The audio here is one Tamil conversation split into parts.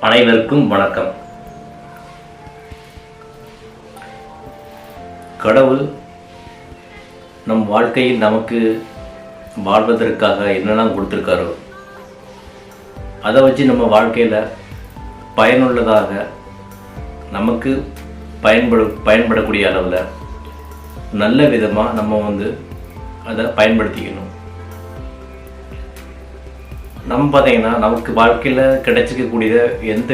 அனைவருக்கும் வணக்கம். கடவுள் நம் வாழ்க்கையில் நமக்கு வாழ்வதற்காக என்னெல்லாம் கொடுத்துருக்காரோ அதை வச்சு நம்ம வாழ்க்கையில் பயனுள்ளதாக நமக்கு பயன்படக்கூடிய அளவில் நல்ல விதமாக நம்ம அதை பயன்படுத்திக்கணும். நம்ம பார்த்தீங்கன்னா நமக்கு வாழ்க்கையில் கிடைச்சிக்கக்கூடிய எந்த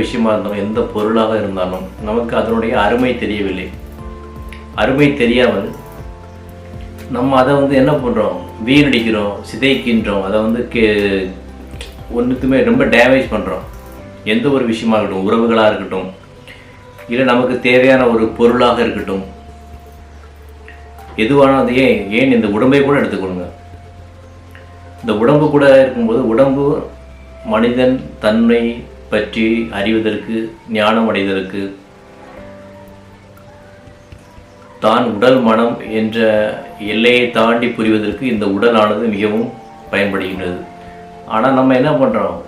விஷயமா இருந்தாலும் எந்த பொருளாக இருந்தாலும் நமக்கு அதனுடைய அருமை தெரியவில்லை. அருமை தெரியாமல் நம்ம அதை என்ன பண்ணுறோம், வீணடிக்கிறோம், சிதைக்கின்றோம், அதை ஒன்றுக்குமே ரொம்ப டேமேஜ் பண்ணுறோம். எந்த ஒரு விஷயமாக இருக்கட்டும், உறவுகளாக இருக்கட்டும், இல்லை நமக்கு தேவையான ஒரு பொருளாக இருக்கட்டும், எதுவானது ஏன் இந்த உடம்பை கூட எடுத்துக்கொள்ளுங்க. இந்த உடம்பு கூட இருக்கும்போது உடம்பு மனிதன் தன்னை பற்றி அறிவதற்கு, ஞானம் அடைவதற்கு, தான் உடல் மனம் என்ற எல்லையை தாண்டி புரிவதற்கு இந்த உடலானது மிகவும் பயன்படுகின்றது. ஆனால் நம்ம என்ன பண்ணுறோம்,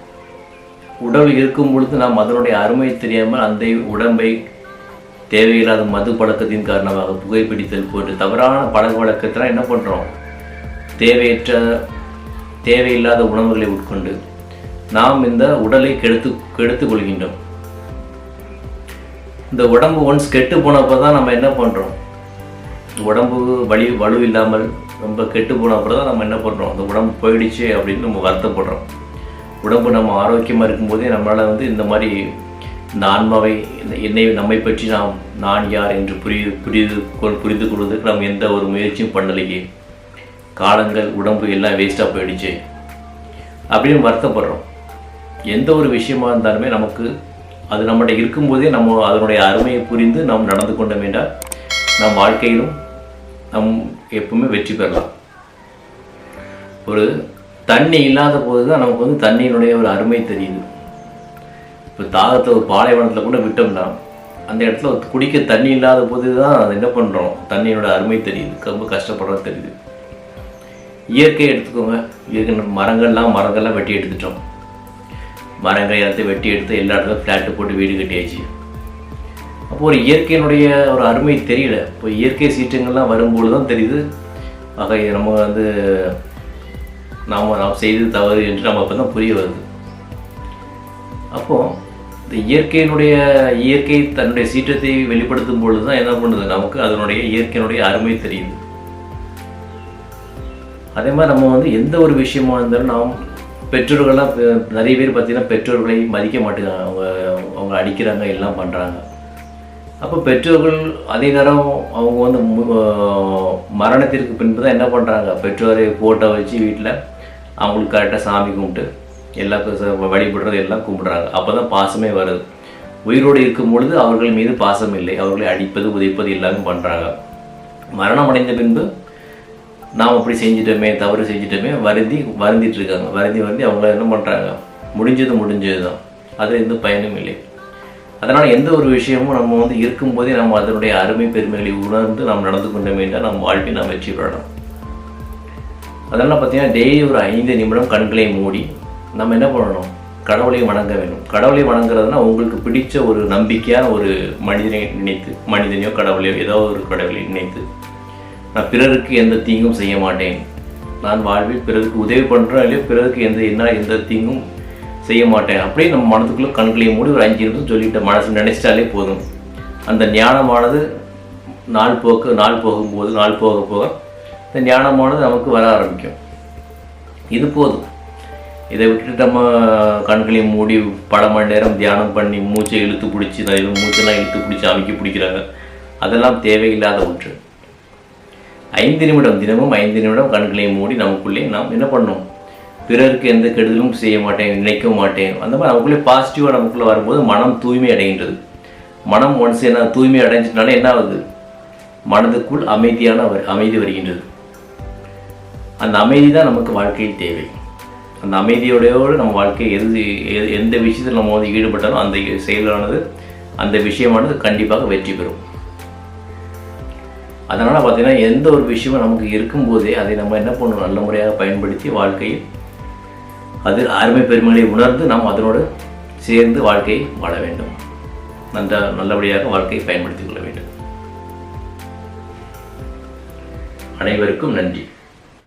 உடல் இருக்கும் பொழுது நாம் அதனுடைய அருமை தெரியாமல் அந்த உடம்பை தேவையில்லாத மது பழக்கத்தின் காரணமாக புகைப்பிடித்தல் போட்டு தவறான பழக்க வழக்கத்தில் என்ன பண்ணுறோம், தேவையில்லாத உணவுகளை உட்கொண்டு நாம் இந்த உடலை கெடுத்து கொள்கின்றோம். இந்த உடம்பு ஒன்ஸ் கெட்டு போனப்போ தான் நம்ம என்ன பண்ணுறோம், உடம்பு வலு இல்லாமல் ரொம்ப கெட்டு போனப்போ தான் நம்ம என்ன பண்ணுறோம், அந்த உடம்பு போயிடுச்சு அப்படின்னு நம்ம வருத்தப்படுறோம். உடம்பு நம்ம ஆரோக்கியமாக இருக்கும்போதே நம்மளால் இந்த மாதிரி இந்த ஆன்மாவை, நம்மை பற்றி நான் யார் என்று புரிந்து கொள்வதற்கு நம்ம எந்த ஒரு முயற்சியும் பண்ணலையே, காலங்கள் உடம்பு எல்லாம் வேஸ்ட்டாக போயிடுச்சு அப்படின்னு வருத்தப்படுறோம். எந்த ஒரு விஷயமா இருந்தாலுமே நமக்கு அது நம்மகிட்ட இருக்கும்போதே நம்ம அதனுடைய அருமையை புரிந்து நாம் நடந்து கொண்டோம் என்றால் நம் வாழ்க்கையிலும் எப்பவுமே வெற்றி பெறலாம். ஒரு தண்ணி இல்லாத போது தான் நமக்கு தண்ணியினுடைய ஒரு அருமை தெரியுது. இப்போ தாகத்தை ஒரு பாலைவனத்தில் கூட விட்டோம்னா அந்த இடத்துல குடிக்க தண்ணி இல்லாத போது தான் அதை என்ன பண்ணுறோம், தண்ணியோட அருமை தெரியுது, ரொம்ப கஷ்டப்படுறது தெரியுது. இயற்கையை எடுத்துக்கோங்க. மரங்கள்லாம் வெட்டி எடுத்துட்டோம். மரங்கள் எல்லாத்தையும் வெட்டி எடுத்து எல்லா இடத்துல ஃப்ளாட்டு போட்டு வீடு கட்டியாச்சு. அப்போது ஒரு இயற்கையினுடைய ஒரு அருமை தெரியல. இப்போ இயற்கை சீற்றங்கள்லாம் வரும்போது தான் தெரியுது, ஆக நம்ம நாம் செய்தது தவறு என்று நம்ம அப்போ தான் புரிய வருது. அப்போது இந்த இயற்கை தன்னுடைய சீற்றத்தை வெளிப்படுத்தும் பொழுது தான் என்ன பண்ணுது, நமக்கு அதனுடைய இயற்கையினுடைய அருமை தெரியுது. அதே மாதிரி நம்ம எந்த ஒரு விஷயமா இருந்தாலும் நாம் பெற்றோர்கள்லாம் நிறைய பேர் பார்த்திங்கன்னா பெற்றோர்களை மதிக்க மாட்டேங்கிறாங்க. அவங்க அடிக்கிறாங்க, எல்லாம் பண்ணுறாங்க. அப்போ பெற்றோர்கள் அதே நேரம் அவங்க மரணத்திற்கு பின்பு தான் என்ன பண்ணுறாங்க, பெற்றோரை ஃபோட்டோ வச்சு வீட்டில் அவங்களுக்கு கரெக்டாக சாமி கும்பிட்டு எல்லாருக்கும் வழிபடுறது எல்லாம் கும்பிடுறாங்க. அப்போ தான் பாசமே வருது. உயிரோடு இருக்கும் பொழுது அவர்கள் மீது பாசம் இல்லை, அவர்களை அடிப்பது உதைப்பது எல்லாமே பண்ணுறாங்க. மரணம் அடைந்த பின்பு நாம் அப்படி செஞ்சிட்டோமே, தவறு செஞ்சிட்டோமே வருந்திட்டு இருக்காங்க. வருந்தி அவங்கள என்ன பண்ணுறாங்க, முடிஞ்சது தான், அதில் எந்த பயனும் இல்லை. அதனால் எந்த ஒரு விஷயமும் நம்ம இருக்கும்போதே நம்ம அதனுடைய அருமை பெருமைகளை உணர்ந்து நாம் நடந்து கொண்டோமே என்றால் நம்ம வாழ்க்கையை நாம் வெற்றி பெறலாம். அதனால் பார்த்தீங்கன்னா டெய்லி ஒரு 5 நிமிடம் கண்களை மூடி நம்ம என்ன பண்ணணும், கடவுளை வணங்க வேண்டும். கடவுளை வணங்குறதுனா உங்களுக்கு பிடிச்ச ஒரு நம்பிக்கையான ஒரு மனிதனையோ கடவுளையோ ஏதோ ஒரு கடவுளை நினைத்து, நான் பிறருக்கு எந்த தீங்கும் செய்ய மாட்டேன், நான் வாழ்வில் பிறருக்கு உதவி பண்ணுறேன் இல்லையோ பிறருக்கு எந்த தீங்கும் செய்ய மாட்டேன் அப்படியே நம்ம மனதுக்குள்ளே கண்களை மூடி ஒரு 5 நிமிஷம் சொல்லிட்டு மனசு நினைச்சிட்டாலே போதும். அந்த ஞானமானது நாள் போக போக இந்த ஞானமானது நமக்கு வர ஆரம்பிக்கும். இது போதும். இதை விட்டுட்டு நம்ம கண்களையும் மூடி பல மணி நேரம் தியானம் பண்ணி மூச்சை இழுத்து பிடிச்சி மூச்செல்லாம் இழுத்து பிடிச்சி அமைக்க பிடிக்கிறாங்க. அதெல்லாம் தேவையில்லாத ஒன்று. 5 நிமிடம், தினமும் 5 நிமிடம் கண்களையும் மூடி நமக்குள்ளே நாம் என்ன பண்ணணும், பிறருக்கு எந்த கெடுதலும் செய்ய மாட்டேன், நினைக்கவும் மாட்டேன், அந்த மாதிரி நமக்குள்ளே பாசிட்டிவாக நமக்குள்ளே வரும்போது மனம் தூய்மை அடைகின்றது. மனம் ஒன்ஸ் தூய்மை அடைஞ்சிட்டனால என்ன ஆகுது, மனதுக்குள் அமைதி வருகின்றது. அந்த அமைதி தான் நமக்கு வாழ்க்கையில் தேவை. அந்த அமைதியோடு நம்ம வாழ்க்கை எந்த விஷயத்தில் நம்ம ஈடுபட்டாலும் அந்த செயலானது, அந்த விஷயமானது கண்டிப்பாக வெற்றி பெறும். அதனால் பார்த்திங்கன்னா எந்த ஒரு விஷயமும் நமக்கு இருக்கும்போதே அதை நம்ம என்ன பண்ணணும், நல்ல முறையாக பயன்படுத்தி வாழ்க்கையில் அது அருமை பெருமைகளை உணர்ந்து நாம் அதனோடு சேர்ந்து வாழ்க்கையை வாழ வேண்டும். நல்லபடியாக வாழ்க்கையை பயன்படுத்திக் கொள்ள வேண்டும். அனைவருக்கும் நன்றி.